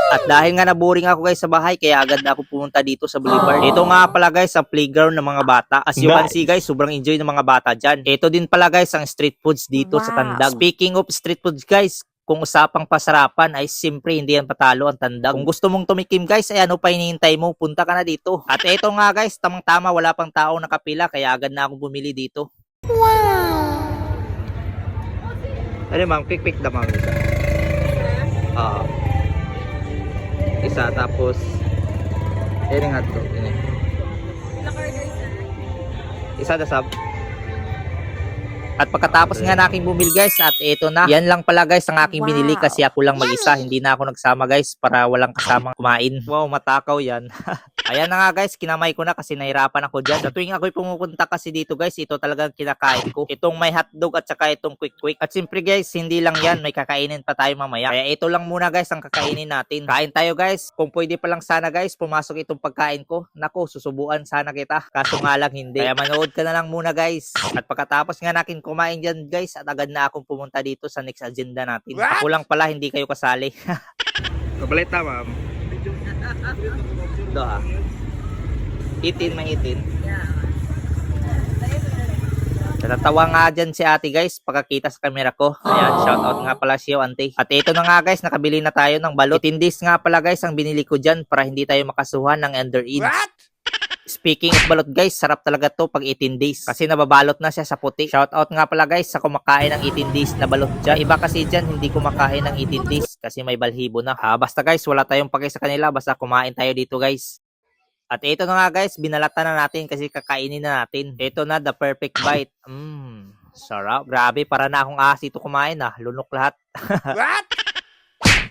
At dahil nga naboring ako guys sa bahay, kaya agad ako pumunta dito sa Boulevard. Ito nga pala guys ang playground ng mga bata. As you can see guys, sobrang enjoy ng mga bata dyan. Ito din pala guys ang street foods dito sa Tandag. Speaking of street foods guys, kung usapang pasarapan ay siyempre hindi yan patalo ang Tandag. Kung gusto mong tumikim guys, ay ano pa hinihintay mo, punta ka na dito. At ito nga guys, tamang-tama wala pang tao nakapila, kaya agad na akong bumili dito. Ano ma'am, quick na ma'am isa. Isa tapos yung hotdog ini. Isa na sub. At pagkatapos nga na aking bumili guys, at ito na. Yan lang pala guys ang aking binili kasi ako lang mag-isa. Hindi na ako nagsama guys para walang kasamang kumain. Wow, matakaw yan. Ayan na nga guys, kinamay ko na kasi nahirapan ako dyan. Sa tuwing ako'y pumupunta kasi dito guys, ito talagang kinakain ko. Itong may hotdog at saka itong quick. At siyempre guys, hindi lang yan, may kakainin pa tayo mamaya. Kaya ito lang muna guys ang kakainin natin. Kain tayo guys. Kung pwede pa lang sana guys, pumasok itong pagkain ko. Nako, susubuan sana kita. Kaso nga lang hindi. Kaya manood ka na lang muna guys. At pagkatapos nga natin kumain dyan guys, at agad na akong pumunta dito sa next agenda natin. Ako lang pala, hindi kayo kasali. Kabalit na ma'am. Do ha. 18 may 18. Natatawa nga dyan si ate guys pagkakita sa camera ko. Ayan, shout out nga pala siyo ante. At ito na nga guys, nakabili na tayo ng balot. 18 days nga pala guys ang binili ko dyan para hindi tayo makasuhan ng underage. Speaking of balot guys, sarap talaga to pag 18 days. Kasi nababalot na siya sa puti. Shout out nga pala guys sa kumakain ng 18 days na balot dyan. Iba kasi dyan hindi kumakain ng 18 days kasi may balhibo na. Basta guys, wala tayong pake sa kanila. Basta kumain tayo dito guys. At ito na nga guys, binalatan na natin kasi kakainin na natin. Ito na, the perfect bite. Sarap. Grabe, para na akong aso ito kumain lunok lahat. What?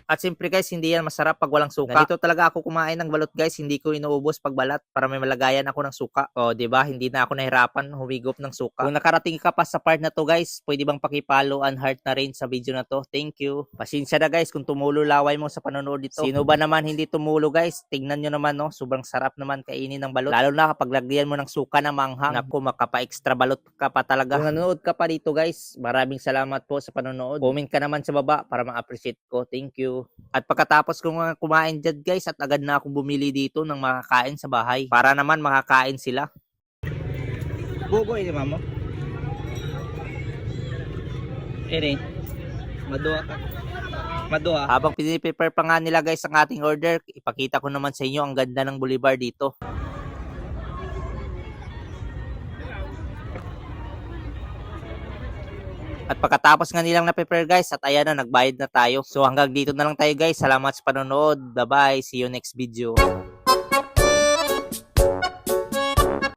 At siyempre guys, hindi yan masarap pag walang suka. Ganito talaga ako kumain ng balot guys, hindi ko inuubos pag balat para may malagayan ako ng suka. O, di ba? Hindi na ako nahirapan humigop ng suka. Kung nakarating ka pa sa part na to guys, pwede bang paki-follow and heart na rin sa video na to? Thank you. Pasensya na guys kung tumulo laway mo sa panonood dito. Sino ba naman hindi tumulo guys? Tingnan nyo naman no, sobrang sarap naman kainin ng balot. Lalo na kapag lagyan mo ng suka na manghang. Naku, makapa-extra balot ka pa talaga. Kung nanonood ka pa dito guys, maraming salamat po sa panonood. Comment ka naman sa baba para ma-appreciate ko. Thank you. At pagkatapos kong kumain dyan guys, at agad na akong bumili dito ng makakain sa bahay. Para naman makakain sila. Bugo ini mamo. Ere. Madua ka. Madua. Habang piniprepare pa nga nila guys ang ating order, ipakita ko naman sa inyo ang ganda ng Boulevard dito. At pagkatapos nga nilang na-prepare guys, at ayan na, nagbayad na tayo. So hanggang dito na lang tayo guys. Salamat sa panonood. Bye bye. See you next video.